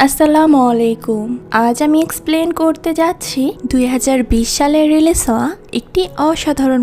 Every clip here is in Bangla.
আসসালামু আলাইকুম। আজ আমি এক্সপ্লেন করতে যাচ্ছি 2020 সালে রিলিজ হওয়া একটি অসাধারণ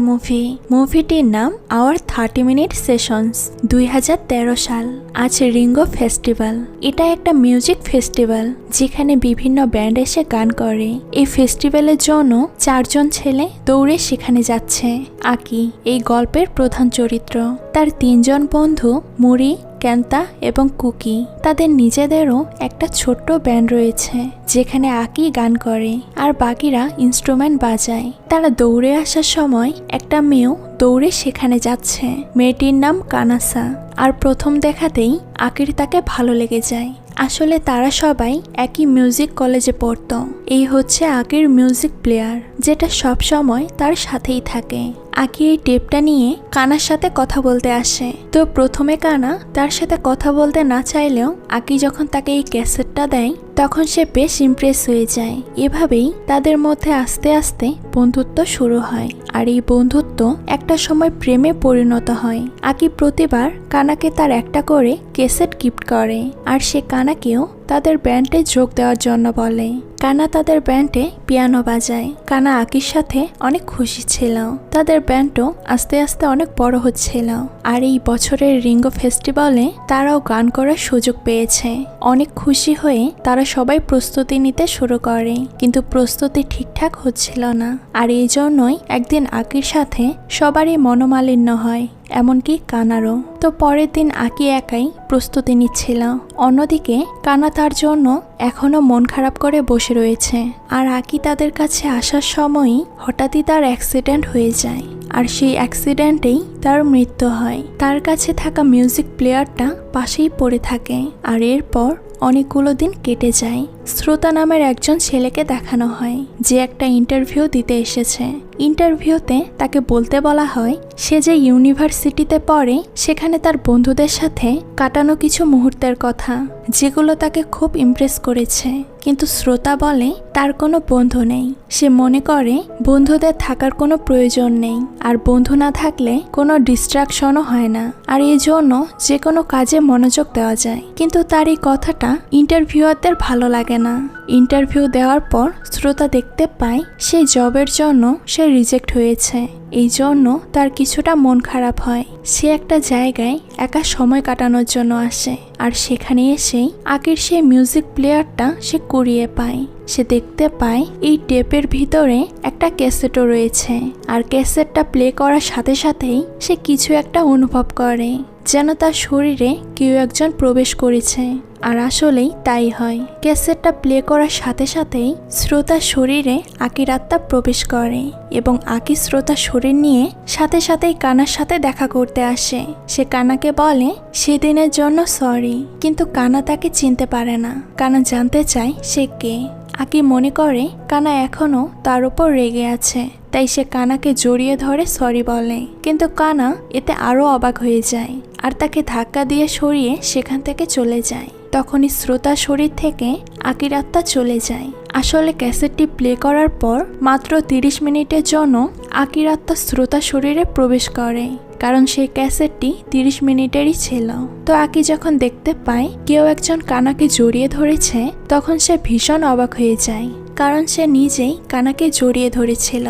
মুভিটির নাম আওয়ার 30 মিনিট সেশনস। 2013 সাল। আজ রিঙ্গো ফেস্টিভ্যাল। এটা একটা মিউজিক ফেস্টিভ্যাল যেখানে বিভিন্ন ব্যান্ড এসে গান করে। এই ফেস্টিভ্যালের জন্য 4 জন ছেলে দৌড়ে সেখানে যাচ্ছে। আকি এই গল্পের প্রধান চরিত্র। তার 3 জন বন্ধু মুরি, ক্যান্তা এবং কুকি। তাদের নিজেদেরও একটা ছোট্ট ব্যান্ড রয়েছে যেখানে আকি গান করে আর বাকিরা ইনস্ট্রুমেন্ট বাজায়। তারা দৌড়ে আসার সময় একটা মেয়েও দৌড়ে সেখানে যাচ্ছে। মেয়েটির নাম কানাসা। আর প্রথম দেখাতেই আকির তাকে ভালো লেগে যায়। আসলে তারা সবাই একই মিউজিক কলেজে পড়তো। এই হচ্ছে আকির মিউজিক প্লেয়ার, যেটা সব সময় তার সাথেই থাকে। আকি এই টেপটা নিয়ে কানার সাথে কথা বলতে আসে। তো প্রথমে কানা তার সাথে কথা বলতে না চাইলেও আকি যখন তাকে এই ক্যাসেটটা দেয় তখন সে বেশ ইমপ্রেস হয়ে যায়। এভাবেই তাদের মধ্যে আস্তে আস্তে বন্ধুত্ব শুরু হয়। আর এই বন্ধুত্ব একটা সময় প্রেমে পরিণত হয়। আকি প্রতিবার কানাকে তার একটা করে ক্যাসেট গিফট করে আর সে কানাকেও তাদের ব্যান্ডে যোগ দেওয়ার জন্য বলে। কানা তাদের ব্যান্ডে পিয়ানো বাজায়। কানা আকির সাথে অনেক খুশি ছিল। তাদের ব্যান্ডও আস্তে আস্তে অনেক বড় হচ্ছিল। আর এই বছরের রিঙ্গো ফেস্টিভ্যালে তারাও গান করার সুযোগ পেয়েছে। অনেক খুশি হয়ে তারা সবাই প্রস্তুতি নিতে শুরু করে, কিন্তু প্রস্তুতি ঠিকঠাক হচ্ছিল না। আর এই জন্যই একদিন আকির সাথে সবারই মনোমালিন্য হয়, এমনকি কানারও। তো পরের দিন আকি একাই প্রস্তুতি নিচ্ছিল। অন্যদিকে কানা তার জন্য এখনো মন খারাপ করে বসে রয়েছে। আর আকি তাদের কাছে আসার সময়ই হঠাৎই তার অ্যাক্সিডেন্ট হয়ে যায়। আর সেই অ্যাক্সিডেন্টেই তার মৃত্যু হয়। তার কাছে থাকা মিউজিক প্লেয়ারটা পাশেই পড়ে থাকে। আর এরপর অনেকগুলো দিন কেটে যায়। শ্রোতা নামের একজন ছেলেকে দেখানো হয় যে একটা ইন্টারভিউ দিতে এসেছে। ইন্টারভিউতে তাকে বলতে বলা হয় সে যে ইউনিভার্সিটিতে পড়ে সেখানে তার বন্ধুদের সাথে কাটানো কিছু মুহূর্তের কথা, যেগুলো তাকে খুব ইমপ্রেস করেছে। কিন্তু শ্রোতা বলে তার কোনো বন্ধু নেই। সে মনে করে বন্ধুদের থাকার কোনো প্রয়োজন নেই, আর বন্ধু না থাকলে কোনো ডিস্ট্রাকশনও হয় না, আর এই জন্য যে কোনো কাজে মনোযোগ দেওয়া যায়। কিন্তু তার এই কথাটা ইন্টারভিউয়ারদের ভালো লাগে না। ইন্টারভিউ দেওয়ার পর শ্রোতা দেখতে পায় সেই জবের জন্য সে রিজেক্ট হয়েছে। এই জন্য তার কিছুটা মন খারাপ হয়। সে একটা জায়গায় একা সময় কাটানোর জন্য আসে। আর সেখানে এসেই আকির সেই মিউজিক প্লেয়ারটা সে কুড়িয়ে পায়। সে দেখতে পায় এই টেপের ভিতরে একটা ক্যাসেটও রয়েছে। আর ক্যাসেটটা প্লে করার সাথে সাথেই সে কিছু একটা অনুভব করে, যেন তার শরীরে কেউ একজন প্রবেশ করেছে। আর আসলেই তাই হয়। ক্যাসেটটা প্লে করার সাথে সাথেই শ্রোতার শরীরে আকির আত্মা প্রবেশ করে এবং আকি শ্রোতার শরীর নিয়ে সাথে সাথেই কানার সাথে দেখা করতে আসে। সে কানাকে বলে সেদিনের জন্য সরি, কিন্তু কানা তাকে চিনতে পারে না। কানা জানতে চায় সে কে। আকি মনে করে কানা এখনো তার উপর রেগে আছে, তাই সে কানাকে জড়িয়ে ধরে সরি বলে। কিন্তু কানা এতে আরো অবাক হয়ে যায় আর তাকে ধাক্কা দিয়ে সরিয়ে সেখান থেকে চলে যায়। তখনই শ্রোতার শরীর থেকে আকির আত্মা চলে যায়। আসলে ক্যাসেটটি প্লে করার পর মাত্র 30 মিনিটের জন্য আকির আত্মা শ্রোতার শরীরে প্রবেশ করে, কারণ সেই ক্যাসেটটি 30 মিনিটেরই ছিল। তো আকি যখন দেখতে পায় কেউ একজন কানাকে জড়িয়ে ধরেছে তখন সে ভীষণ অবাক হয়ে যায়, কারণ সে নিজেই কানাকে জড়িয়ে ধরেছিল।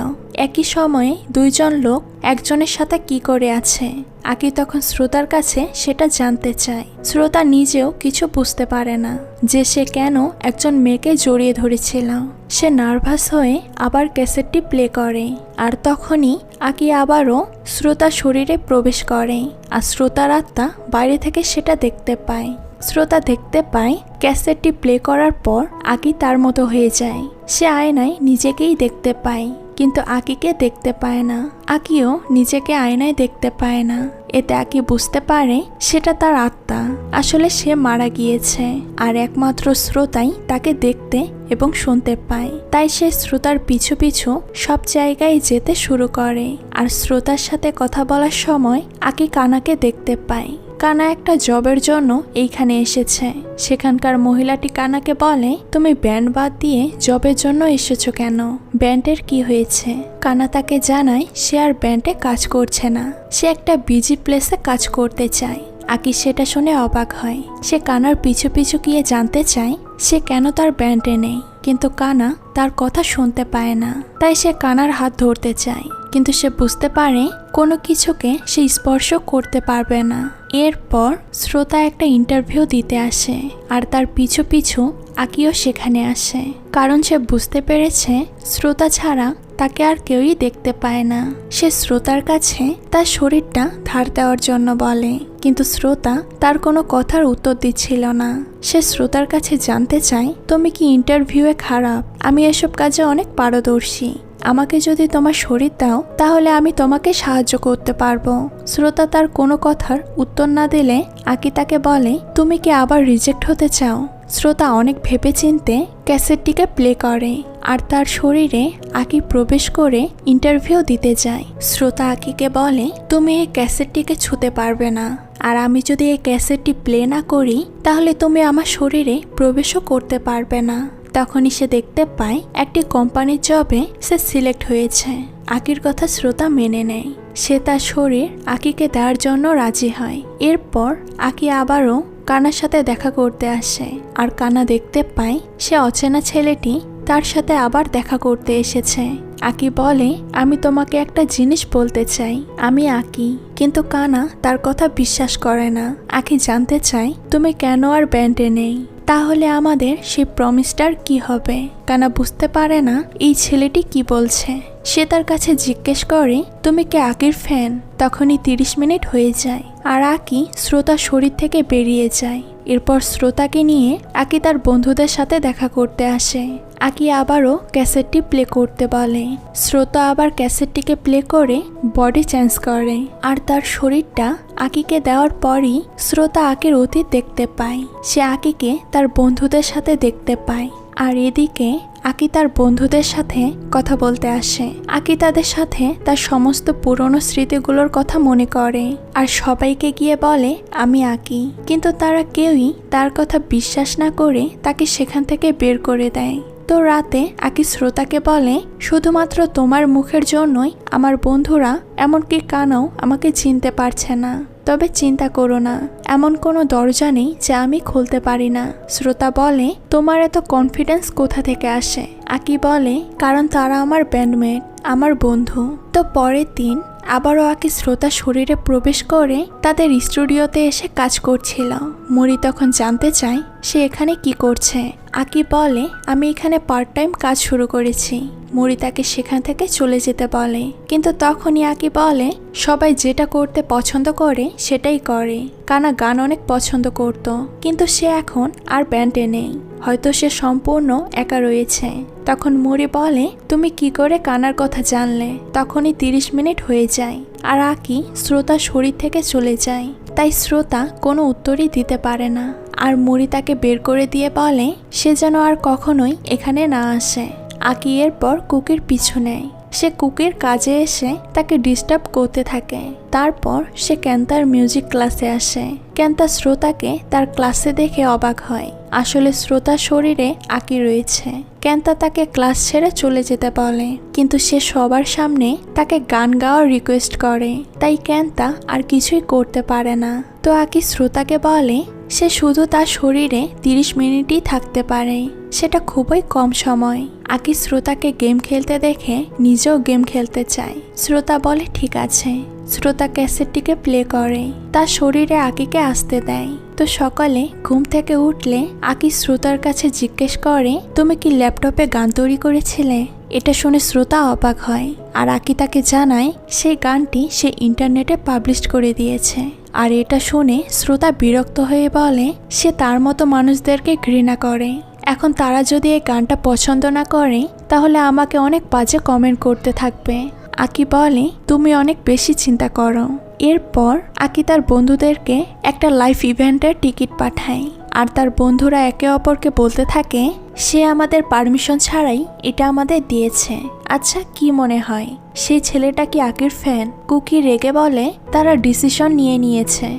একই সময়ে 2 জন লোক একজনের সাথে কি করে আছে। আকি তখন শ্রোতার কাছে সেটা জানতে চায়। শ্রোতা নিজেও কিছু বুঝতে পারে না যে সে কেন একজন মেয়েকে জড়িয়ে ধরেছিল। সে নার্ভাস হয়ে আবার ক্যাসেটটি প্লে করে। আর তখনই আকি আবারও শ্রোতার শরীরে প্রবেশ করে। আর শ্রোতার আত্মা বাইরে থেকে সেটা দেখতে পায়। শ্রোতা দেখতে পায় ক্যাসেটটি প্লে করার পর আকি তার মতো হয়ে যায়। সে আয়নায় নিজেকেই দেখতে পায়, কিন্তু আকিকে দেখতে পায় না। আকিও নিজেকে আয়নায় দেখতে পায় না। এতে আকি বুঝতে পারে সেটা তার আত্মা। আসলে সে মারা গিয়েছে আর একমাত্র শ্রোতাই তাকে দেখতে এবং শুনতে পায়। তাই সে শ্রোতার পিছু পিছু সব জায়গায় যেতে শুরু করে। আর শ্রোতার সাথে কথা বলার সময় আকি কানাকে দেখতে পায়। কানা একটা জবের জন্য এইখানে এসেছে। সেখানকার মহিলাটি কানাকে বলে তুমি ব্যান্ড বাদ দিয়ে জবের জন্য এসেছো কেন? ব্যান্ডের কি হয়েছে? কানা তাকে জানায় সে আর ব্যান্ডে কাজ করছে না, সে একটা বিজি প্লেসে কাজ করতে চায়। আকি সেটা শুনে অবাক হয়। সে কানার পিছু পিছু গিয়ে জানতে চায় সে কেন তার ব্যান্ডে নেই, কিন্তু কানা তার কথা শুনতে পায় না। তাই সে কানার হাত ধরতে চায়, কিন্তু সে বুঝতে পারে কোনো কিছুকে সে স্পর্শ করতে পারবে না। এরপর শ্রোতা একটা ইন্টারভিউ দিতে আসে, আর তার পিছু পিছু আকিও সেখানে আসে, কারণ সে বুঝতে পেরেছে শ্রোতা ছাড়া তাকে আর কেউই দেখতে পায় না। সে শ্রোতার কাছে তার শরীরটা ধার দেওয়ার জন্য বলে, কিন্তু শ্রোতা তার কোনো কথার উত্তর দিচ্ছিল না। সে শ্রোতার কাছে জানতে চায়, তুমি কি ইন্টারভিউয়ে খারাপ? আমি এসব কাজে অনেক পারদর্শী। আমাকে যদি তোমার শরীর দাও তাহলে আমি তোমাকে সাহায্য করতে পারবো। শ্রোতা তার কোনো কথার উত্তর না দিলে আকি তাকে বলে, তুমি কি আবার রিজেক্ট হতে চাও? শ্রোতা অনেক ভেবেচিন্তে ক্যাসেটটিকে প্লে করে, আর তার শরীরে আকি প্রবেশ করে ইন্টারভিউ দিতে যায়। শ্রোতা আকিকে বলে, তুমি এই ক্যাসেটটিকে ছুঁতে পারবে না, আর আমি যদি এই ক্যাসেটটি প্লে না করি তাহলে তুমি আমার শরীরে প্রবেশও করতে পারবে না। তখনই সে দেখতে পায় একটি কোম্পানির জবে সে সিলেক্ট হয়েছে। আকির কথা শ্রোতা মেনে নেয়। সে তার শরীর আকিকে দেওয়ার জন্য রাজি হয়। এরপর আকি আবারও কানার সাথে দেখা করতে আসে, আর কানা দেখতে পায় সে অচেনা ছেলেটি তার সাথে আবার দেখা করতে এসেছে। আকি বলে, আমি তোমাকে একটা জিনিস বলতে চাই, আমি আকি। কিন্তু কানা তার কথা বিশ্বাস করে না। আকি জানতে চায়, তুমি কেন আর ব্যান্ডে নেই? তাহলে আমাদের সেই প্রমিসটার কি হবে? কানা বুঝতে পারে না এই ছেলেটি কি বলছে। সে তার কাছে জিজ্ঞেস করে, তুমি কি আকির ফ্যান? তখনই 30 মিনিট হয়ে যায়, আর আকি শ্রোতার শরীর থেকে বেরিয়ে যায়। এরপর শ্রোতাকে নিয়ে আকি তার বন্ধুদের সাথে দেখা করতে আসে। আকি আবারও ক্যাসেটটি প্লে করতে বলে। শ্রোতা আবার ক্যাসেটটিকে প্লে করে বডি চেঞ্জ করে, আর তার শরীরটা আকিকে দেওয়ার পরই শ্রোতা আকির অতীত দেখতে পায়। সে আকিকে তার বন্ধুদের সাথে দেখতে পায়, আর এদিকে আকি তার বন্ধুদের সাথে কথা বলতে আসে। আকি তাদের সাথে তার সমস্ত পুরনো স্মৃতিগুলোর কথা মনে করে, আর সবাইকে গিয়ে বলে, আমি আকি। কিন্তু তারা কেউই তার কথা বিশ্বাস না করে তাকে সেখান থেকে বের করে দেয়। তো রাতে আকি শ্রোতাকে বলে, শুধুমাত্র তোমার মুখের জন্যই আমার বন্ধুরা, এমনকি কানাও আমাকে চিনতে পারছে না। তবে চিন্তা করো না, এমন কোনো দরজা নেই যা আমি খুলতে পারি না। শ্রোতা বলে, তোমার এত কনফিডেন্স কোথা থেকে আসে? আকি বলে, কারণ তারা আমার ব্যান্ডমেট, আমার বন্ধু। তো পরের দিন আবারও আকি শ্রোতা শরীরে প্রবেশ করে তাদের স্টুডিওতে এসে কাজ করছিল। মরি তখন জানতে চায় সে এখানে কি করছে। আকি বলে, আমি এখানে পার্ট টাইম কাজ শুরু করেছি। মরি তাকে সেখান থেকে চলে যেতে বলে, কিন্তু তখনই আকি বলে, সবাই যেটা করতে পছন্দ করে সেটাই করে। কানা গান অনেক পছন্দ করত, কিন্তু সে এখন আর ব্যান্ডে নেই, হয়তো সে সম্পূর্ণ একা রয়েছে। তখন মরি বলে, তুমি কি করে কানার কথা জানলে? তখনই 30 মিনিট হয়ে যায়, আর আকি শ্রোতা শরীর থেকে চলে যায়। তাই শ্রোতা কোনো উত্তরই দিতে পারে না, আর মরি তাকে বের করে দিয়ে বলে সে যেন আর কখনোই এখানে না আসে। আকি এরপর কুকির পিছু নেয়। সে কুকির কাজে এসে তাকে ডিস্টার্ব করতে থাকে। তারপর সে ক্যান্তার মিউজিক ক্লাসে আসে। ক্যান্তা শ্রোতাকে তার ক্লাসে দেখে অবাক হয়। আসলে শ্রোতার শরীরে আকি রয়েছে। ক্যান্তা তাকে ক্লাস ছেড়ে চলে যেতে বলে, কিন্তু সে সবার সামনে তাকে গান গাওয়ার রিকোয়েস্ট করে। তাই ক্যান্তা আর কিছুই করতে পারে না। তো আকি শ্রোতাকে বলে সে শুধু তার শরীরে 30 মিনিটই থাকতে পারে, সেটা খুবই কম সময়। আকি শ্রোতাকে গেম খেলতে দেখে নিজেও গেম খেলতে চায়। শ্রোতা বলে ঠিক আছে। শ্রোতা ক্যাসেটটিকে প্লে করে, তার শরীরে আকিকে আসতে দেয়। তো সকালে ঘুম থেকে উঠলে আকি শ্রোতার কাছে জিজ্ঞেস করে, তুমি কি ল্যাপটপে গান তৈরি করেছিলে? এটা শুনে শ্রোতা অবাক হয়, আর আকি তাকে জানায় সেই গানটি সে ইন্টারনেটে পাবলিশ করে দিয়েছে। আর এটা শুনে শ্রোতা বিরক্ত হয়ে বলে সে তার মতো মানুষদেরকে ঘৃণা করে। এখন তারা যদি এই গানটা পছন্দ না করে তাহলে আমাকে অনেক বাজে কমেন্ট করতে থাকবে। আকি বলে, তুমি অনেক বেশি চিন্তা করো। এরপর আকি তার বন্ধুদেরকে একটা লাইভ ইভেন্টের টিকিট পাঠায়, আর তার বন্ধুরা একে অপরকে বলতে থাকে সে আমাদের পারমিশন ছাড়াই এটা আমাদের দিয়েছে। আচ্ছা, কি মনে হয় সেই ছেলেটা কি আকির ফ্যান? কুকি রেগে বলে তারা ডিসিশন নিয়েছে,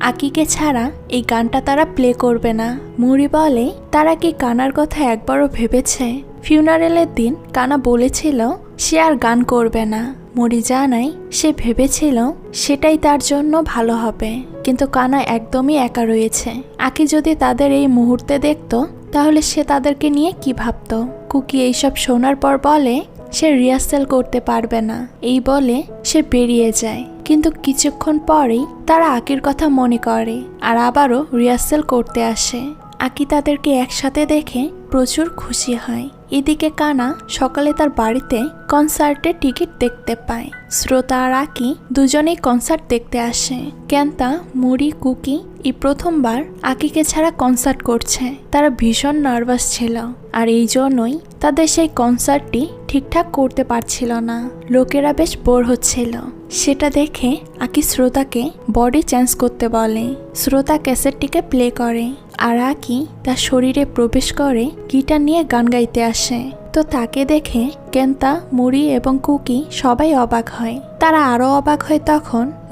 আকিকে ছাড়া এই গানটা তারা প্লে করবে না। মুড়ি বলে তারা কি কানার কথা একবারও ভেবেছে? ফিউনারেলের দিন কানা বলেছিল সে আর গান করবে না। মুড়ি জানায় সে ভেবেছিল সেটাই তার জন্য ভালো হবে, কিন্তু কানা একদমই একা রয়েছে। আকি যদি তাদের এই মুহূর্তে দেখত তাহলে সে তাদেরকে নিয়ে কি ভাবত। কুকি এইসব শোনার পর বলে সে রিহার্সাল করতে পারবে না, এই বলে সে বেরিয়ে যায়। কিন্তু কিছুক্ষণ পরেই তারা আকির কথা মনে করে আর আবারও রিহার্সাল করতে আসে। আকি তাদেরকে একসাথে দেখে প্রচুর খুশি হয়। এদিকে কানা সকালে তার বাড়িতে কনসার্টের টিকিট দেখতে পায়। শ্রোতা আর আকি দুজনেই কনসার্ট দেখতে আসে। কেন্তা, মুড়ি, কুকি এই প্রথমবার আকিকে ছাড়া কনসার্ট করছে। তারা ভীষণ নার্ভাস ছিল আর এই জন্যই তাদের সেই কনসার্টটি ঠিকঠাক করতে পারছিল না। লোকেরা বেশ বোর হচ্ছিল। সেটা দেখে আকি শ্রোতাকে বডি চেঞ্জ করতে বলে। শ্রোতা ক্যাসেটটিকে প্লে করে আর আকি তার শরীরে প্রবেশ করে গিটার নিয়ে গান গাইতে আসে। তো তাকে দেখে কেন্তা, মুড়ি এবং কুকি সবাই অবাক হয়। তারা আরো অবাক হয়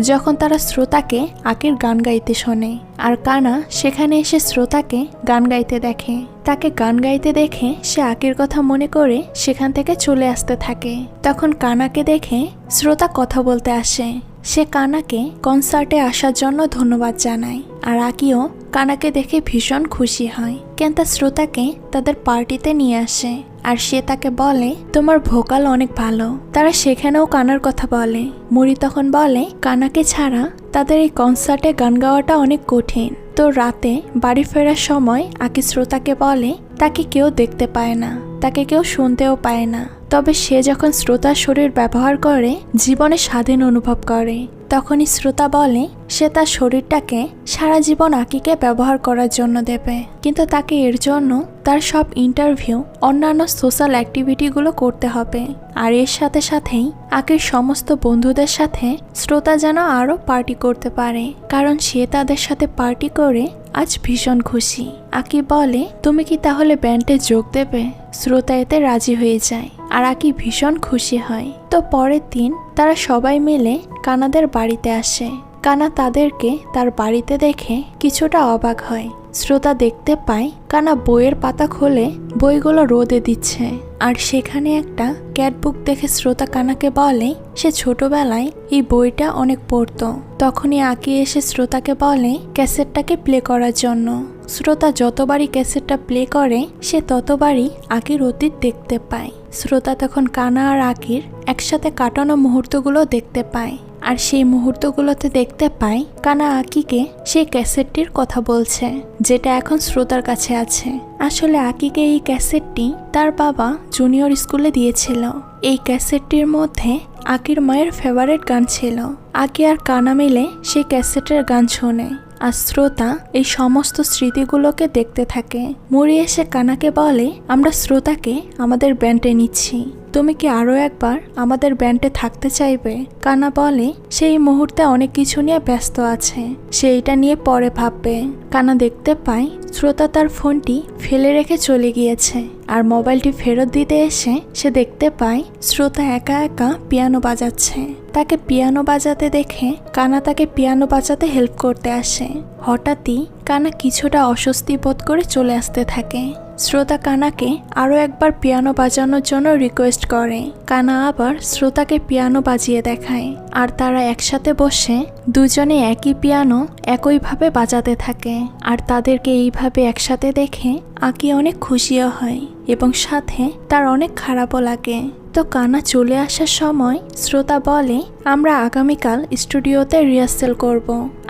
যখন তারা শ্রোতাকে আকির গান গাইতে শোনে। আর কানা সেখানে এসে শ্রোতাকে গান গাইতে দেখে। তাকে গান গাইতে দেখে সে আকির কথা মনে করে সেখান থেকে চলে আসতে থাকে। তখন কানাকে দেখে শ্রোতা কথা বলতে আসে। সে কানাকে কনসার্টে আসার জন্য ধন্যবাদ জানায় আর আকিও কানাকে দেখে ভীষণ খুশি হয়। কেন্তা শ্রোতাকে তাদের পার্টিতে নিয়ে আসে আর সে তাকে বলে তোমার ভোকাল অনেক ভালো। তারা সেখানেও কানার কথা বলে। মুড়ি তখন বলে কানাকে ছাড়া তাদের এই কনসার্টে গান গাওয়াটা অনেক কঠিন। তো রাতে বাড়ি ফেরার সময় আকি শ্রোতাকে বলে তাকে কেউ দেখতে পায় না, তাকে কেউ শুনতেও পায় না, তবে সে যখন শ্রোতার শরীর ব্যবহার করে জীবনে স্বাধীন অনুভব করে। তখনই শ্রোতা বলে সে তার শরীরটাকে সারা জীবন আকিকে ব্যবহার করার জন্য দেবে, কিন্তু তাকে এর জন্য তার সব ইন্টারভিউ, অন্যান্য সোশ্যাল অ্যাক্টিভিটিগুলো করতে হবে। আর এর সাথে সাথেই আকির সমস্ত বন্ধুদের সাথে শ্রোতা যেন আরও পার্টি করতে পারে, কারণ সে তাদের সাথে পার্টি করে আজ ভীষণ খুশি। আকি বলে তুমি কি তাহলে ব্যান্ডে যোগ দেবে? শ্রোতা এতে রাজি হয়ে যায় আর আকি ভীষণ খুশি হয়। তো পরের দিন তারা সবাই মিলে কানাদের বাড়িতে আসে। কানা তাদেরকে তার বাড়িতে দেখে কিছুটা অবাক হয়। শ্রোতা দেখতে পায় কানা বইয়ের পাতা খুলে বইগুলো রোদে দিচ্ছে আর সেখানে একটা ক্যাটবুক দেখে শ্রোতা কানাকে বলে সে ছোটবেলায় এই বইটা অনেক পড়তো। তখনই আকি এসে শ্রোতাকে বলে ক্যাসেটটাকে প্লে করার জন্য। শ্রোতা যতবারই ক্যাসেটটা প্লে করে সে ততবারই আকির অতীত দেখতে পায়। শ্রোতা তখন কানা আর আকির একসাথে কাটানো মুহূর্তগুলো দেখতে পায় আর সেই মুহূর্তগুলোতে দেখতে পায় কানা আকিকে সেই ক্যাসেটটির কথা বলছে যেটা এখন শ্রোতার কাছে আছে। আসলে আকিকে এই ক্যাসেটটি তার বাবা জুনিয়র স্কুলে দিয়েছিল। এই ক্যাসেটটির মধ্যে আকির মায়ের ফেভারিট গান ছিল। আকি আর কানা মিলে সেই ক্যাসেটের গান শোনে আর শ্রোতা এই সমস্ত স্মৃতিগুলোকে দেখতে থাকে। মুড়ি এসে কানাকে বলে আমরা শ্রোতাকে আমাদের ব্যান্ডে নিচ্ছি, তুমি কি আরো একবার আমাদের ব্যান্ডে থাকতে চাইবে? কানা বলে সেই মুহূর্তে অনেক কিছু নিয়ে ব্যস্ত আছে, সে এটা নিয়ে পরে ভাববে। কানা দেখতে পায় শ্রোতা তার ফোনটি ফেলে রেখে চলে গিয়েছে আর মোবাইলটি ফেরত দিতে এসে সে দেখতে পায় শ্রোতা একা একা পিয়ানো বাজাচ্ছে। তাকে পিয়ানো বাজাতে দেখে কানা তাকে পিয়ানো বাজাতে হেল্প করতে আসে। হঠাৎই কানা কিছুটা অস্বস্তি বোধ করে চলে আসতে থাকে। শ্রোতা কানাকে আরও একবার পিয়ানো বাজানোর জন্য রিকোয়েস্ট করে। কানা আবার শ্রোতাকে পিয়ানো বাজিয়ে দেখায় আর তারা একসাথে বসে দুজনে একই পিয়ানো একইভাবে বাজাতে থাকে। আর তাদেরকে এইভাবে একসাথে দেখে আকি অনেক খুশিও হয় এবং সাথে তার অনেক খারাপও লাগে। তো কানা চলে আসার সময় শ্রোতা বলে আমরা আগামীকাল স্টুডিওতে রিহার্সাল করব।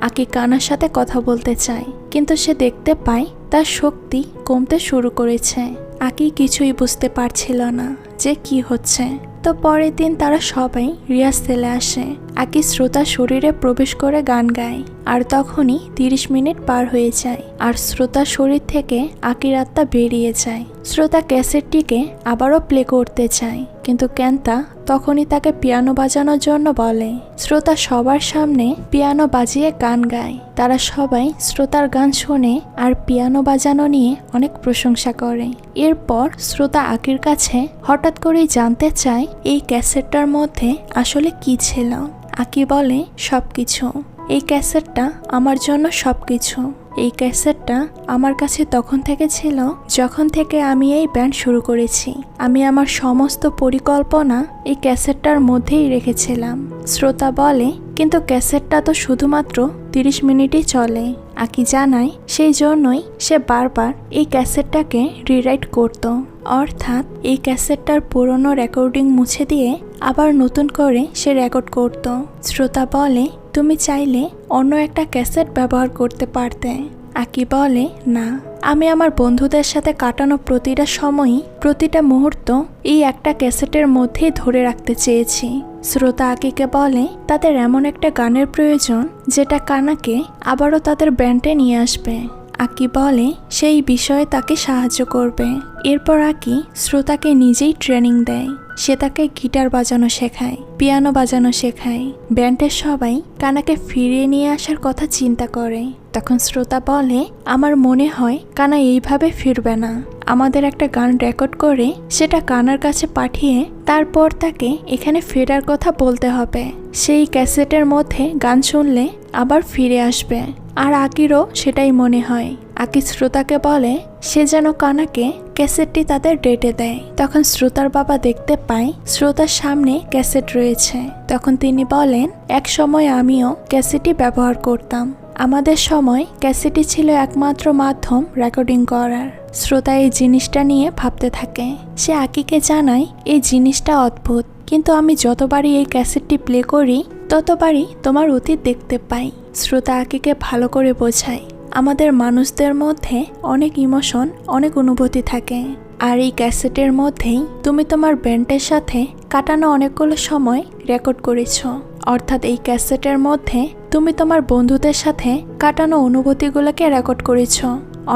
আকি কানার সাথে কথা বলতে চায় কিন্তু সে দেখতে পায় তার শক্তি কমতে শুরু করেছে। আকি কিছুই বুঝতে পারছিল না যে কি হচ্ছে। তো পরের দিন তারা সবাই রিহার্সালে আসে। আকি শ্রোতার শরীরে প্রবেশ করে গান গায় আর তখনই 30 মিনিট পার হয়ে যায় আর শ্রোতার শরীর থেকে আকির আত্মা বেরিয়ে যায়। শ্রোতা ক্যাসেটটিকে আবারও প্লে করতে চায় কিন্তু কেন্তা তখনই তাকে পিয়ানো বাজানোর জন্য বলে। শ্রোতা সবার সামনে পিয়ানো বাজিয়ে গান গায়। তারা সবাই শ্রোতার গান শোনে আর পিয়ানো বাজানো নিয়ে অনেক প্রশংসা করে। এরপর শ্রোতা আকির কাছে হঠাৎ করেই জানতে চায় এই ক্যাসেটটার মধ্যে আসলে কি ছিল। আকি বলে সবকিছু, এই ক্যাসেটটা আমার জন্য সবকিছু। এই ক্যাসেটটা আমার কাছে তখন থেকে ছিল যখন থেকে আমি এই ব্যান্ড শুরু করেছি। আমি আমার সমস্ত পরিকল্পনা এই ক্যাসেটটার মধ্যেই রেখেছিলাম। শ্রোতা বলে, কিন্তু ক্যাসেটটা তো শুধুমাত্র 30 মিনিটই চলে। আকি জানায় সেই জন্যই সে বারবার এই ক্যাসেটটাকে রিরাইট করত, অর্থাৎ এই ক্যাসেটটার পুরনো রেকর্ডিং মুছে দিয়ে আবার নতুন করে সে রেকর্ড করত। শ্রোতা বলে, তুমি চাইলে অন্য একটা ক্যাসেট ব্যবহার করতে পারতে। আকি বলে, না, আমি আমার বন্ধুদের সাথে কাটানো প্রতিটা সময়ই, প্রতিটা মুহূর্ত এই একটা ক্যাসেটের মধ্যেই ধরে রাখতে চেয়েছি। শ্রোতা আকিকে বলে তাদের এমন একটা গানের প্রয়োজন যেটা কানাকে আবারও তাদের ব্যান্ডে নিয়ে আসবে। আকি বলে সেই বিষয়ে তাকে সাহায্য করবে। এরপর আকি শ্রোতাকে নিজেই ট্রেনিং দেয়। সে তাকে গিটার বাজানো শেখায়, পিয়ানো বাজানো শেখায়। ব্যান্ডের সবাই কানাকে ফিরিয়ে নিয়ে আসার কথা চিন্তা করে। তখন শ্রোতা বলে, আমার মনে হয় কানা এইভাবে ফিরবে না। আমাদের একটা গান রেকর্ড করে সেটা কানার কাছে পাঠিয়ে তারপর তাকে এখানে ফেরার কথা বলতে হবে। সেই ক্যাসেটের মধ্যে গান শুনলে আবার ফিরে আসবে। আর আকিরও সেটাই মনে হয়। আকি শ্রোতাকে বলে সে যেন কানাকে ক্যাসেটটি তাদের ডেটে দেয়। তখন শ্রোতার বাবা দেখতে পায় শ্রোতার সামনে ক্যাসেট রয়েছে। তখন তিনি বলেন, এক সময় আমিও ক্যাসেটই ব্যবহার করতাম। আমাদের সময় ক্যাসেটই ছিল একমাত্র মাধ্যম রেকর্ডিং করার। শ্রোতা এই জিনিসটা নিয়ে ভাবতে থাকে। সে আকিকে জানায় এই জিনিসটা অদ্ভুত, কিন্তু আমি যতবারই এই ক্যাসেটটি প্লে করি ততবারই তোমার অতীত দেখতে পাই। শ্রোতা আকিকে ভালো করে বোঝায় আমাদের মানুষদের মধ্যে অনেক ইমোশন, অনেক অনুভূতি থাকে। আর এই ক্যাসেটের মধ্যেই তুমি তোমার ব্যান্ডের সাথে কাটানো অনেকগুলো সময় রেকর্ড করেছ। অর্থাৎ এই ক্যাসেটের মধ্যে তুমি তোমার বন্ধুদের সাথে কাটানো অনুভূতিগুলোকে রেকর্ড করেছ।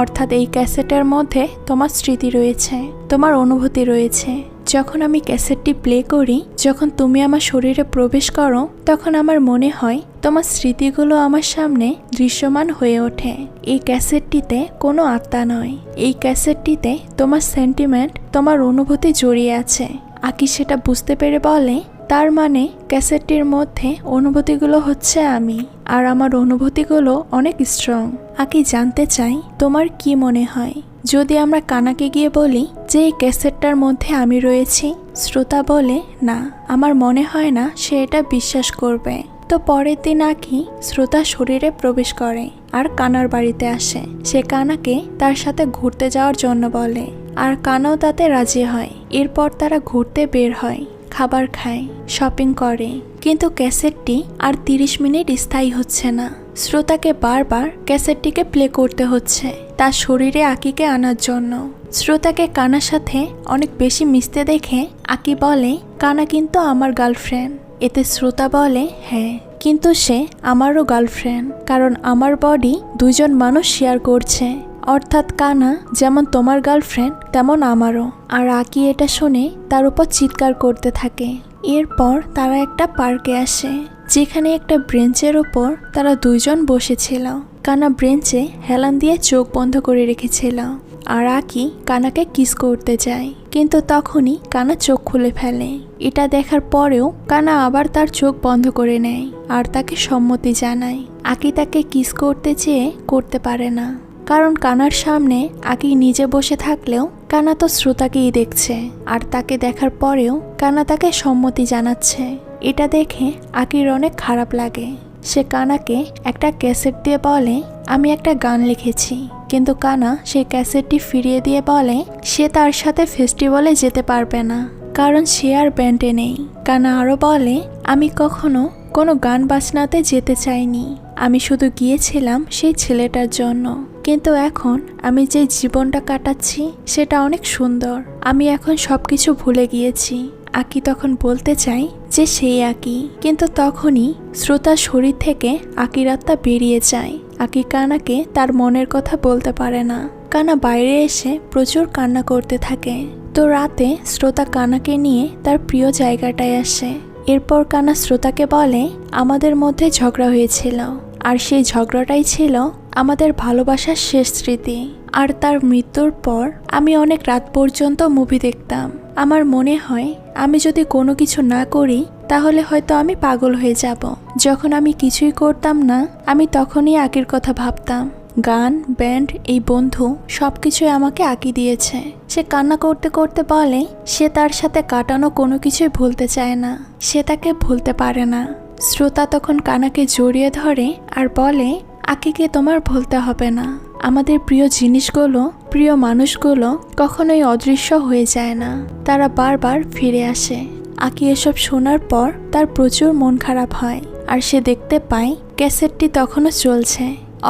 অর্থাৎ এই ক্যাসেটের মধ্যে তোমার স্মৃতি রয়েছে, তোমার অনুভূতি রয়েছে। যখন আমি ক্যাসেটটি প্লে করি, যখন তুমি আমার শরীরে প্রবেশ করো, তখন আমার মনে হয় তোমার স্মৃতিগুলো আমার সামনে দৃশ্যমান হয়ে ওঠে। এই ক্যাসেটটিতে কোনো আত্মা নয়। এই ক্যাসেটটিতে তোমার সেন্টিমেন্ট, তোমার অনুভূতি জড়িয়ে আছে। আকি সেটা বুঝতে পেরে বলে, তার মানে ক্যাসেটটির মধ্যে অনুভূতিগুলো হচ্ছে আমি, আর আমার অনুভূতিগুলো অনেক স্ট্রং। আকি জানতে চাই তোমার কি মনে হয় যদি আমরা কানাকে গিয়ে বলি যে এই ক্যাসেটটার মধ্যে আমি রয়েছি? শ্রোতা বলে, না, আমার মনে হয় না সে এটা বিশ্বাস করবে। তো পরের দিন আকি শ্রোতার শরীরে প্রবেশ করে আর কানার বাড়িতে আসে। সে কানাকে তার সাথে ঘুরতে যাওয়ার জন্য বলে, আর কানাও তাতে রাজি হয়। এরপর তারা ঘুরতে বের হয়, খাবার খায়, শপিং করে। কিন্তু ক্যাসেটটি আর 30 মিনিট স্থায়ী হচ্ছে না। শ্রোতাকে বারবার ক্যাসেটটিকে প্লে করতে হচ্ছে তার শরীরে আকিকে আনার জন্য। শ্রোতাকে কানার সাথে অনেক বেশি মিশতে দেখে আকি বলে, কানা কিন্তু আমার গার্লফ্রেন্ড। এতে শ্রোতা বলে, হ্যাঁ, কিন্তু সে আমারও গার্লফ্রেন্ড, কারণ আমার বডি দুইজন মানুষ শেয়ার করছে। অর্থাৎ কানা যেমন তোমার গার্লফ্রেন্ড তেমন আমারও। আর আকি এটা শুনে তার উপর চিৎকার করতে থাকে। এরপর তারা একটা পার্কে আসে, যেখানে একটা ব্রেঞ্চের ওপর তারা দুইজন বসেছিল। কানা ব্রেঞ্চে হেলান দিয়ে চোখ বন্ধ করে রেখেছিল, আর আকি কানাকে কিস করতে যায়। কিন্তু তখনই কানা চোখ খুলে ফেলে। এটা দেখার পরেও কানা আবার তার চোখ বন্ধ করে নেয় আর তাকে সম্মতি জানায়। আকি তাকে কিস করতে চেয়ে করতে পারে না, কারণ কানার সামনে আকি নিজে বসে থাকলেও কানা তো শ্রোতাকেই দেখছে, আর তাকে দেখার পরেও কানা তাকে সম্মতি জানাচ্ছে। এটা দেখে আকির অনেক খারাপ লাগে। সে কানাকে একটা ক্যাসেট দিয়ে বলে, আমি একটা গান লিখেছি। কিন্তু কানা সেই ক্যাসেটটি ফিরিয়ে দিয়ে বলে সে তার সাথে ফেস্টিভ্যালে যেতে পারবে না, কারণ সে আর ব্যান্ডে নেই। কানা আরও বলে, আমি কখনো কোনো গান বাজনাতে যেতে চাইনি। আমি শুধু গিয়েছিলাম সেই ছেলেটার জন্য। কিন্তু এখন আমি যে জীবনটা কাটাচ্ছি সেটা অনেক সুন্দর। আমি এখন সবকিছু ভুলে গিয়েছি। আকি তখন বলতে চাই যে সেই আকি, কিন্তু তখনই শ্রোতার শরীর থেকে আকির আত্মা বেরিয়ে যায়। আকি কানাকে তার মনের কথা বলতে পারে না। কানা বাইরে এসে প্রচুর কান্না করতে থাকে। তো রাতে শ্রোতা কানাকে নিয়ে তার প্রিয় জায়গাটায় আসে। এরপর কানা শ্রোতাকে বলে, আমাদের মধ্যে ঝগড়া হয়েছিল, আর সেই ঝগড়াটাই ছিল আমাদের ভালোবাসার শেষ স্মৃতি। আর তার মৃত্যুর পর আমি অনেক রাত পর্যন্ত মুভি দেখতাম। আমার মনে হয় আমি যদি কোনো কিছু না করি তাহলে হয়তো আমি পাগল হয়ে যাব। যখন আমি কিছুই করতাম না, আমি তখনই আকির কথা ভাবতাম। গান, ব্যান্ড, এই বন্ধু সবকিছুই আমাকে আঁকি দিয়েছে। সে কান্না করতে করতে বলে সে তার সাথে কাটানো কোনো কিছুই ভুলতে চায় না, সে তাকে ভুলতে পারে না। শ্রোতা তখন কানাকে জড়িয়ে ধরে আর বলে, আঁকিকে তোমার ভুলতে হবে না। আমাদের প্রিয় জিনিসগুলো, প্রিয় মানুষগুলো কখনোই অদৃশ্য হয়ে যায় না, তারা বারবার ফিরে আসে। আঁকি এসব শোনার পর তার প্রচুর মন খারাপ হয় আর সে দেখতে পায় ক্যাসেটটি তখনও চলছে,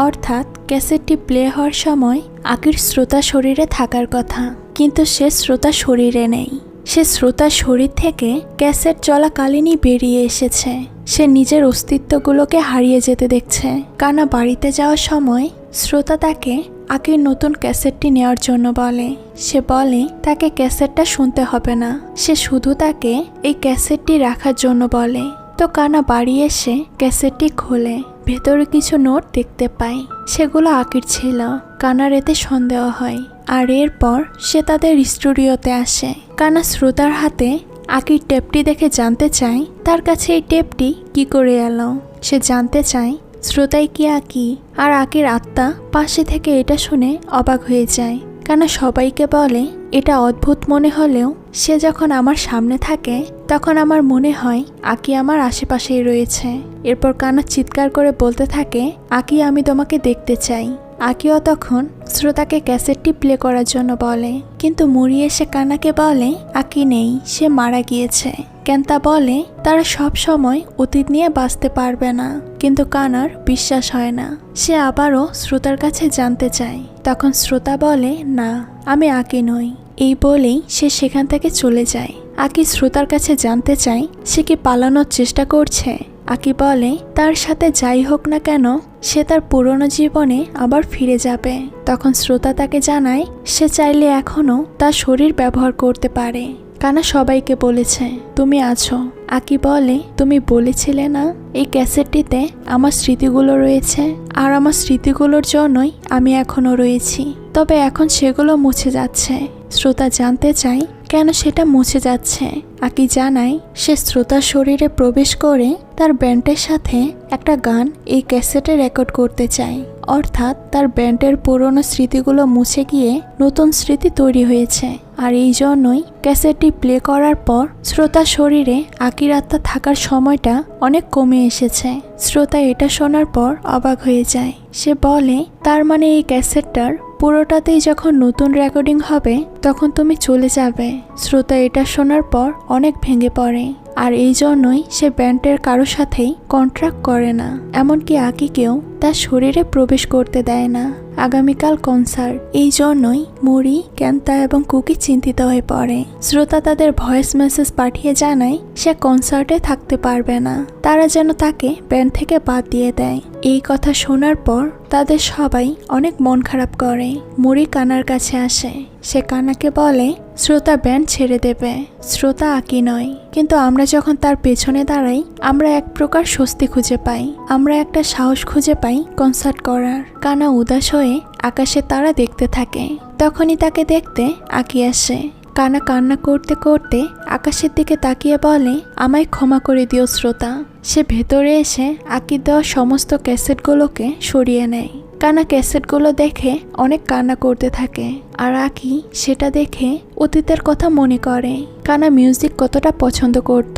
অর্থাৎ ক্যাসেটটি প্লে হওয়ার সময় আঁকির শ্রোতা শরীরে থাকার কথা, কিন্তু সে শ্রোতা শরীরে নেই। সে শ্রোতা শরীর থেকে ক্যাসেট চলাকালীনই বেরিয়ে এসেছে। সে নিজের অস্তিত্বগুলোকে হারিয়ে যেতে দেখছে। কানা বাড়িতে যাওয়ার সময় শ্রোতা তাকে আঁকির নতুন ক্যাসেটটি নেওয়ার জন্য বলে। সে বলে তাকে ক্যাসেটটা শুনতে হবে না, সে শুধু তাকে এই ক্যাসেটটি রাখার জন্য বলে। তো কানা বাড়ি এসে ক্যাসেটটি খোলে, ভেতরে কিছু নোট দেখতে পায়, সেগুলো আঁকির ছিল। কানার এতে সন্দেহ হয় আর এরপর সে তাদের স্টুডিওতে আসে। কানা শ্রোতার হাতে আঁকির টেপটি দেখে জানতে চায় তার কাছে এই টেপটি কি করে এলো। সে জানতে চায় শ্রোতাই কি আঁকি, আর আঁকির আত্মা পাশে থেকে এটা শুনে অবাক হয়ে যায়। কানা সবাইকে বলে এটা অদ্ভুত মনে হলেও সে যখন আমার সামনে থাকে তখন আমার মনে হয় আঁকি আমার আশেপাশেই রয়েছে। এরপর কানা চিৎকার করে বলতে থাকে, আঁকি আমি তোমাকে দেখতে চাই। আঁকিও তখন শ্রোতাকে ক্যাসেটটি প্লে করার জন্য বলে, কিন্তু মুড়ি এসে কানাকে বলে আঁকি নেই, সে মারা গিয়েছে। কেন্তা বলে তারা সব সময় অতীত নিয়ে বাঁচতে পারবে না, কিন্তু কানার বিশ্বাস হয় না। সে আবারও শ্রোতার কাছে জানতে চায়, তখন শ্রোতা বলে না, আমি আঁকি নই। এই বলেই সে সেখান থেকে চলে যায়। আঁকি শ্রোতার কাছে জানতে চায় সে কি পালানোর চেষ্টা করছে। আঁকি বলে তার সাথে যাই হোক না কেন সে তার পুরনো জীবনে আবার ফিরে যাবে। তখন শ্রোতা তাকে জানায় সে চাইলে এখনও তার শরীর ব্যবহার করতে পারে। কানা সবাইকে বলেছে তুমি আছো। আঁকি বলে তুমি বলেছিলে না এই ক্যাসেটটিতে আমার স্মৃতিগুলো রয়েছে, আর আমার স্মৃতিগুলোর জন্যই আমি এখনো রয়েছি, তবে এখন সেগুলো মুছে যাচ্ছে। শ্রোতা জানতে চায় কেন সেটা মুছে যাচ্ছে। আঁকি জানায় সে শ্রোতার শরীরে প্রবেশ করে তার ব্যান্ডের সাথে একটা গান এই ক্যাসেটে রেকর্ড করতে চায়, অর্থাৎ তার ব্যান্ডের পুরনো স্মৃতিগুলো মুছে গিয়ে নতুন স্মৃতি তৈরি হয়েছে। আর এই জন্যই ক্যাসেটটি প্লে করার পর শ্রোতার শরীরে আঁকির আত্মা থাকার সময়টা অনেক কমে এসেছে। শ্রোতা এটা শোনার পর অবাক হয়ে যায়। সে বলে তার মানে এই ক্যাসেটটার পুরোটাতেই যখন নতুন রেকর্ডিং হবে তখন তুমি চলে যাবে। শ্রোতা এটা শোনার পর অনেক ভেঙে পড়ে, আর এই জন্যই সে ব্যান্ডের কারোর সাথেই কন্ট্রাক্ট করে না, এমনকি আঁকিকেও তার শরীরে প্রবেশ করতে দেয় না। আগামীকাল কনসার্ট, এই জন্যই মুড়ি, ক্যান্তা এবং কুকি চিন্তিত হয়ে পড়ে। শ্রোতা তাদের ভয়েস মেসেজ পাঠিয়ে জানায় সে কনসার্টে থাকতে পারবে না, তারা যেন তাকে ব্যান্ড থেকে বাদ দিয়ে দেয়। এই কথা শোনার পর তাদের সবাই অনেক মন খারাপ করে। মুড়ি কানার কাছে আসে, সে কানাকে বলে শ্রোতা ব্যান্ড ছেড়ে দেবে, শ্রোতা আঁকি নয়। কিন্তু আমরা যখন তার পেছনে দাঁড়াই আমরা এক প্রকার স্বস্তি খুঁজে পাই, আমরা একটা সাহস খুঁজে পাই কনসার্ট করার। কানা উদাস হয়ে আকাশে তারা দেখতে থাকে, তখনই তাকে দেখতে আঁকি আসে। কানা কান্না করতে করতে আকাশের দিকে তাকিয়ে বলে আমায় ক্ষমা করে দিও শ্রোতা। সে ভেতরে এসে আঁকি দেওয়া সমস্ত ক্যাসেটগুলোকে সরিয়ে নেয়। কানা ক্যাসেটগুলো দেখে অনেক কান্না করতে থাকে, আর আঁকি সেটা দেখে অতীতের কথা মনে করে। কানা মিউজিক কতটা পছন্দ করত।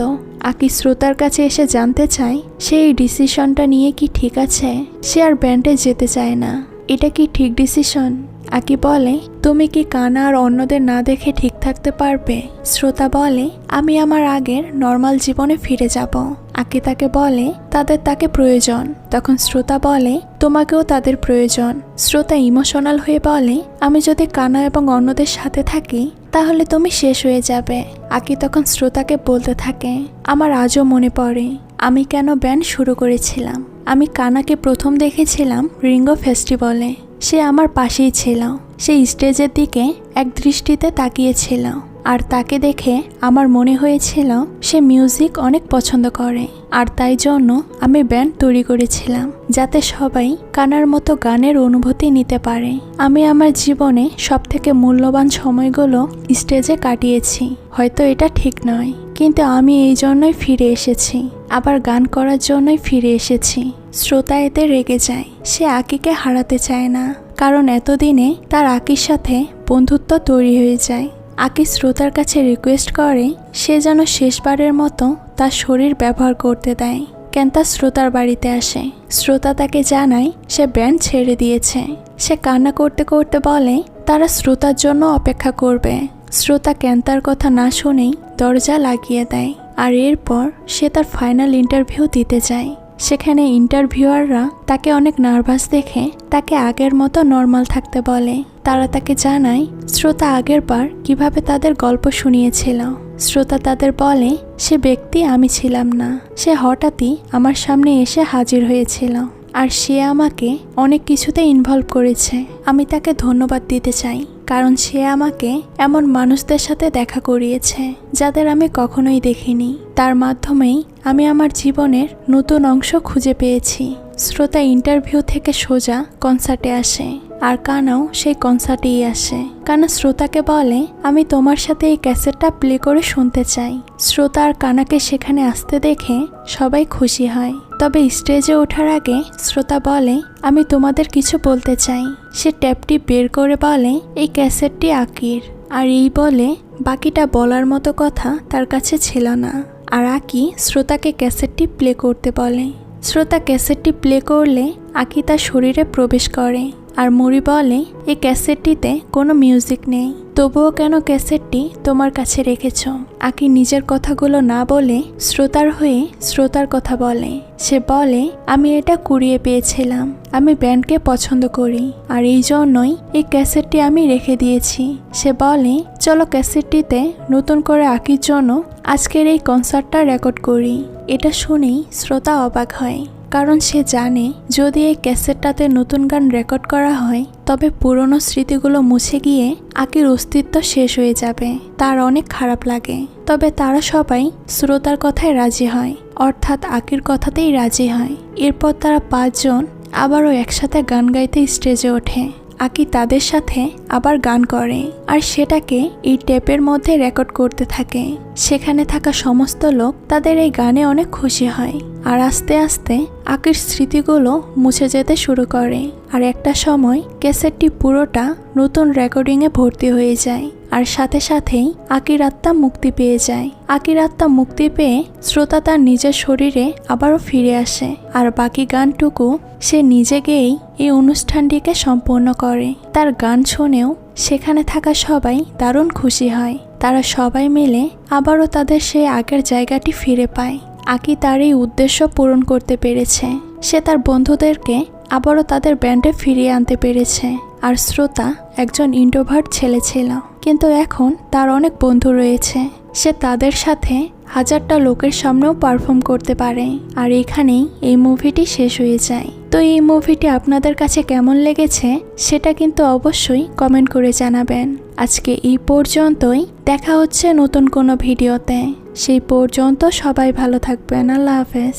আঁকি শ্রোতার কাছে এসে জানতে চায় সে এই ডিসিশনটা নিয়ে কি ঠিক আছে। সে আর ব্যান্ডে যেতে চায় না, এটা কি ঠিক ডিসিশন? আঁকি বলে তুমি কি কানা আর অন্যদের না দেখে ঠিক থাকতে পারবে? শ্রোতা বলে আমি আমার আগের নর্মাল জীবনে ফিরে যাব। আঁকি তাকে বলে তাদের তাকে প্রয়োজন। তখন শ্রোতা বলে তোমাকেও তাদের প্রয়োজন। শ্রোতা ইমোশনাল হয়ে বলে আমি যদি কানা এবং অন্যদের সাথে থাকি তাহলে তুমি শেষ হয়ে যাবে। আঁকি তখন শ্রোতাকে বলতে থাকে আমার আজও মনে পড়ে আমি কেন ব্যান্ড শুরু করেছিলাম। আমি কানাকে প্রথম দেখেছিলাম রিঙ্গো ফেস্টিভ্যালে, সে আমার পাশেই ছিল। সে স্টেজের দিকে এক দৃষ্টিতে তাকিয়েছিল, আর তাকে দেখে আমার মনে হয়েছিল সে মিউজিক অনেক পছন্দ করে, আর তাই জন্য আমি ব্যান্ড তৈরি করেছিলাম যাতে সবাই কানার মতো গানের অনুভূতি নিতে পারে। আমি আমার জীবনে সবথেকে মূল্যবান সময়গুলো স্টেজে কাটিয়েছি। হয়তো এটা ঠিক নয়, কিন্তু আমি এই জন্যই ফিরে এসেছি, আবার গান করার জন্যই ফিরে এসেছি। শ্রোতা এতে রেগে যায়। সে আকিকে হারাতে চায় না, কারণ এতদিনে তার আকির সাথে বন্ধুত্ব তৈরি হয়ে যায়। আকি শ্রোতার কাছে রিকোয়েস্ট করে সে যেন শেষবারের মতো তার শরীর ব্যবহার করতে দেয়। কেন্তা শ্রোতার বাড়িতে আসে। শ্রোতা তাকে জানায় সে ব্যান্ড ছেড়ে দিয়েছে। সে কান্না করতে করতে বলে তারা শ্রোতার জন্য অপেক্ষা করবে। শ্রোতা কেন্তার কথা না শুনেই দরজা লাগিয়ে দেয়। আর এরপর সে তার ফাইনাল ইন্টারভিউ দিতে যায়। সেখানে ইন্টারভিউয়াররা তাকে অনেক নার্ভাস দেখে তাকে আগের মতো নর্মাল থাকতে বলে। তারা তাকে জানায় শ্রোতা আগের বার কিভাবে তাদের গল্প শুনিয়েছিল। শ্রোতা তাদের বলে সে ব্যক্তি আমি ছিলাম না, সে হঠাৎই আমার সামনে এসে হাজির হয়েছিল আর সে আমাকে অনেক কিছুতে ইনভলভ করেছে। আমি তাকে ধন্যবাদ দিতে চাই, কারণ সে আমাকে এমন মানুষদের সাথে দেখা করিয়েছে যাদের আমি কখনোই দেখিনি। তার মাধ্যমেই আমি আমার জীবনের নতুন অংশ খুঁজে পেয়েছি। শ্রোতা ইন্টারভিউ থেকে সোজা কনসার্টে আসে, আর কানাও সেই কনসার্টেই আসে। কানা শ্রোতাকে বলে আমি তোমার সাথে এই ক্যাসেটটা প্লে করে শুনতে চাই। শ্রোতা আর কানাকে সেখানে আসতে দেখে সবাই খুশি হয়। তবে স্টেজে ওঠার আগে শ্রোতা বলে আমি তোমাদের কিছু বলতে চাই। সে ট্যাপটি বের করে বলে এই ক্যাসেটটি আকির। আর এই বলে বাকিটা বলার মতো কথা তার কাছে ছিল না। আর আকি শ্রোতাকে ক্যাসেটটি প্লে করতে বলে। শ্রোতা ক্যাসেটটি প্লে করলে আকি তার শরীরে প্রবেশ করে। আর মুড়ি বলে এই ক্যাসেটটিতে কোনো মিউজিক নেই, তবুও কেন ক্যাসেটটি তোমার কাছে রেখেছ? আকি নিজের কথাগুলো না বলে শ্রোতার হয়ে শ্রোতার কথা বলে। সে বলে আমি এটা কুড়িয়ে পেয়েছিলাম, আমি ব্যান্ডকে পছন্দ করি আর এই জন্যই এই ক্যাসেটটি আমি রেখে দিয়েছি। সে বলে চলো ক্যাসেটটিতে নতুন করে আকির জন্য আজকের এই কনসার্টটা রেকর্ড করি। এটা শুনেই শ্রোতা অবাক হয়, কারণ সে জানে যদি এই ক্যাসেটটাতে নতুন গান রেকর্ড করা হয় তবে পুরনো স্মৃতিগুলো মুছে গিয়ে আকির অস্তিত্ব শেষ হয়ে যাবে। তার অনেক খারাপ লাগে। তবে তারা সবাই শ্রোতার কথায় রাজি হয়, অর্থাৎ আকির কথাতেই রাজি হয়। এরপর তারা 5 জন আবারও একসাথে গান গাইতে স্টেজে ওঠে। আকি তাদের সাথে আবার গান করে আর সেটাকে এই টেপের মধ্যে রেকর্ড করতে থাকে। সেখানে থাকা সমস্ত লোক তাদের এই গানে অনেক খুশি হয় আর আস্তে আস্তে আকির স্মৃতিগুলো মুছে যেতে শুরু করে। আর একটা সময় ক্যাসেটটি পুরোটা নতুন রেকর্ডিংয়ে ভর্তি হয়ে যায় আর সাথে সাথেই আকির আত্মা মুক্তি পেয়ে যায়। আকির আত্মা মুক্তি পেয়ে শ্রোতা তার নিজের শরীরে আবারও ফিরে আসে আর বাকি গানটুকু সে নিজে গেয়েই এই অনুষ্ঠানটিকে সম্পূর্ণ করে। তার গান শুনেও সেখানে থাকা সবাই দারুণ খুশি হয়। তারা সবাই মিলে আবারও তাদের সেই আগের জায়গাটি ফিরে পায়। আকি তার এই উদ্দেশ্য পূরণ করতে পেরেছে। সে তার বন্ধুদেরকে আবারও তাদের ব্যান্ডে ফিরিয়ে আনতে পেরেছে। আর শ্রোতা একজন ইন্ট্রোভার্ট ছেলে ছিল, কিন্তু এখন তার অনেক বন্ধু রয়েছে। সে তাদের সাথে 1000টা লোকের সামনেও পারফর্ম করতে পারে। আর এখানেই এই মুভিটি শেষ হয়ে যায়। তো এই মুভিটি আপনাদের কাছে কেমন লেগেছে সেটা কিন্তু অবশ্যই কমেন্ট করে জানাবেন। আজকে এই পর্যন্তই, দেখা হচ্ছে নতুন কোনো ভিডিওতে। সেই পর্যন্ত সবাই ভালো থাকবেন। আল্লাহ হাফেজ।